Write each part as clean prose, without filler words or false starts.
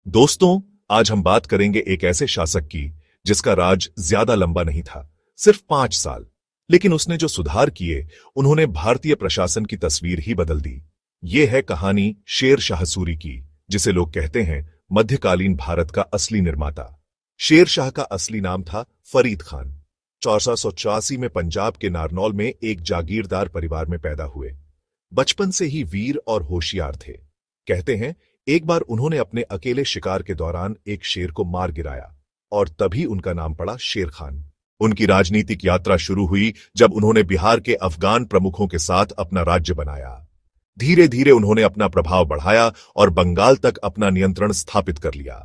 दोस्तों, आज हम बात करेंगे एक ऐसे शासक की जिसका राज ज्यादा लंबा नहीं था, सिर्फ 5 साल। लेकिन उसने जो सुधार किए, उन्होंने भारतीय प्रशासन की तस्वीर ही बदल दी। ये है कहानी शेर शाह सूरी की, जिसे लोग कहते हैं मध्यकालीन भारत का असली निर्माता। शेर शाह का असली नाम था फरीद खान। 1484 में पंजाब के नारनौल में एक जागीरदार परिवार में पैदा हुए। बचपन से ही वीर और होशियार थे। कहते हैं एक बार उन्होंने अपने अकेले शिकार के दौरान एक शेर को मार गिराया और तभी उनका नाम पड़ा शेर खान। उनकी राजनीतिक यात्रा शुरू हुई जब उन्होंने बिहार के अफगान प्रमुखों के साथ अपना राज्य बनाया। धीरे धीरे उन्होंने अपना प्रभाव बढ़ाया और बंगाल तक अपना नियंत्रण स्थापित कर लिया।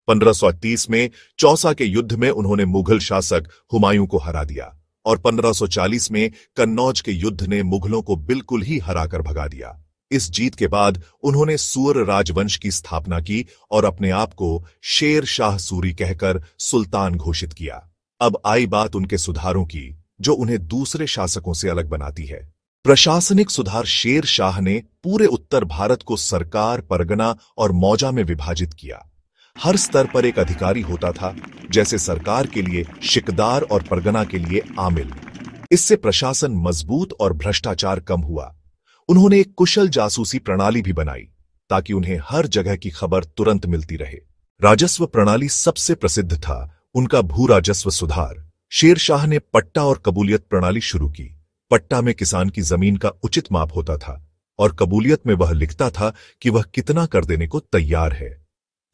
1530 में चौसा के युद्ध में उन्होंने मुगल शासक हुमायूं को हरा दिया और 1540 में कन्नौज के युद्ध ने मुगलों को बिल्कुल ही हराकर भगा दिया। इस जीत के बाद उन्होंने सूर राजवंश की स्थापना की और अपने आप को शेर शाह सूरी कहकर सुल्तान घोषित किया। अब आई बात उनके सुधारों की, जो उन्हें दूसरे शासकों से अलग बनाती है। प्रशासनिक सुधार। शेर शाह ने पूरे उत्तर भारत को सरकार, परगना और मौजा में विभाजित किया। हर स्तर पर एक अधिकारी होता था, जैसे सरकार के लिए शिकदार और परगना के लिए आमिल। इससे प्रशासन मजबूत और भ्रष्टाचार कम हुआ। उन्होंने एक कुशल जासूसी प्रणाली भी बनाई ताकि उन्हें हर जगह की खबर तुरंत मिलती रहे। राजस्व प्रणाली सबसे प्रसिद्ध था उनका भू राजस्व सुधार। शेर शाह ने पट्टा और कबूलियत प्रणाली शुरू की। पट्टा में किसान की जमीन का उचित माप होता था और कबूलियत में वह लिखता था कि वह कितना कर देने को तैयार है।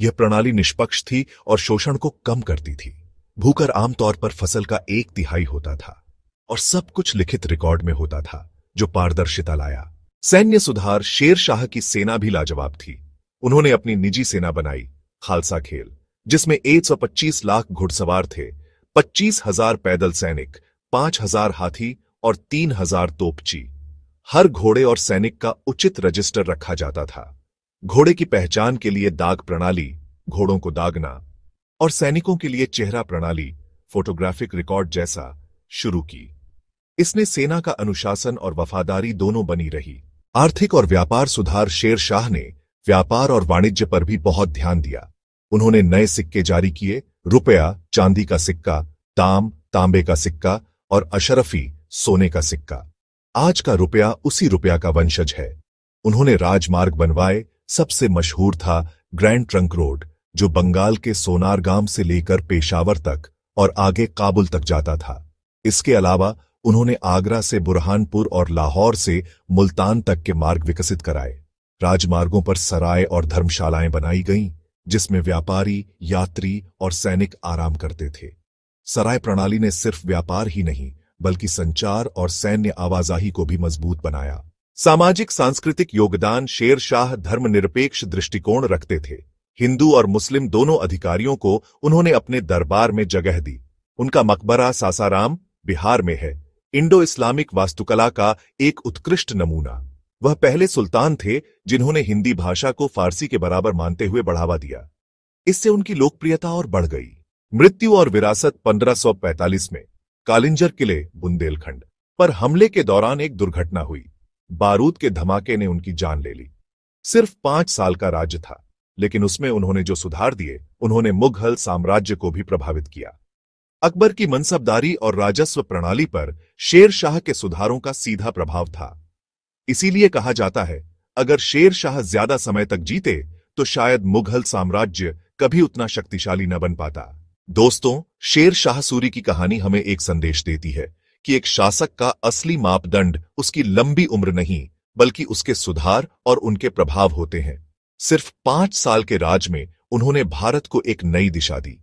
यह प्रणाली निष्पक्ष थी और शोषण को कम करती थी। भूकर आमतौर पर फसल का 1/3 होता था और सब कुछ लिखित रिकॉर्ड में होता था, जो पारदर्शिता लाया। सैन्य सुधार। शेर शाह की सेना भी लाजवाब थी। उन्होंने अपनी निजी सेना बनाई, खालसा खेल, जिसमें 125 लाख घुड़सवार थे, 25,000 पैदल सैनिक, 5,000 हाथी और 3,000 तोपची। हर घोड़े और सैनिक का उचित रजिस्टर रखा जाता था। घोड़े की पहचान के लिए दाग प्रणाली, घोड़ों को दागना, और सैनिकों के लिए चेहरा प्रणाली, फोटोग्राफिक रिकॉर्ड जैसा शुरू की। इसने सेना का अनुशासन और वफादारी दोनों बनी रही। आर्थिक और व्यापार सुधार। शेर शाह ने व्यापार और वाणिज्य पर भी बहुत ध्यान दिया। उन्होंने नए सिक्के जारी किए, रुपया, चांदी का सिक्का, ताम, तांबे का सिक्का और अशरफी, सोने का सिक्का। आज का रुपया उसी रुपया का वंशज है। उन्होंने राजमार्ग बनवाए। सबसे मशहूर था ग्रैंड ट्रंक रोड, जो बंगाल के सोनारगाम से लेकर पेशावर तक और आगे काबुल तक जाता था। इसके अलावा उन्होंने आगरा से बुरहानपुर और लाहौर से मुल्तान तक के मार्ग विकसित कराए। राजमार्गों पर सराय और धर्मशालाएं बनाई गईं, जिसमें व्यापारी, यात्री और सैनिक आराम करते थे। सराय प्रणाली ने सिर्फ व्यापार ही नहीं, बल्कि संचार और सैन्य आवाजाही को भी मजबूत बनाया। सामाजिक सांस्कृतिक योगदान। शेर शाह धर्मनिरपेक्ष दृष्टिकोण रखते थे। हिंदू और मुस्लिम दोनों अधिकारियों को उन्होंने अपने दरबार में जगह दी। उनका मकबरा सासाराम, बिहार में है, इंडो इस्लामिक वास्तुकला का एक उत्कृष्ट नमूना। वह पहले सुल्तान थे जिन्होंने हिंदी भाषा को फारसी के बराबर मानते हुए बढ़ावा दिया। इससे उनकी लोकप्रियता और बढ़ गई। मृत्यु और विरासत। 1545 में कालिंजर किले, बुंदेलखंड पर हमले के दौरान एक दुर्घटना हुई। बारूद के धमाके ने उनकी जान ले ली। सिर्फ 5 साल का राज्य था, लेकिन उसमें उन्होंने जो सुधार दिए, उन्होंने मुगल साम्राज्य को भी प्रभावित किया। अकबर की मनसबदारी और राजस्व प्रणाली पर शेर शाह के सुधारों का सीधा प्रभाव था। इसीलिए कहा जाता है, अगर शेर शाह ज्यादा समय तक जीते तो शायद मुगल साम्राज्य कभी उतना शक्तिशाली न बन पाता। दोस्तों, शेर शाह सूरी की कहानी हमें एक संदेश देती है कि एक शासक का असली मापदंड उसकी लंबी उम्र नहीं, बल्कि उसके सुधार और उनके प्रभाव होते हैं। सिर्फ 5 साल के राज में उन्होंने भारत को एक नई दिशा दी।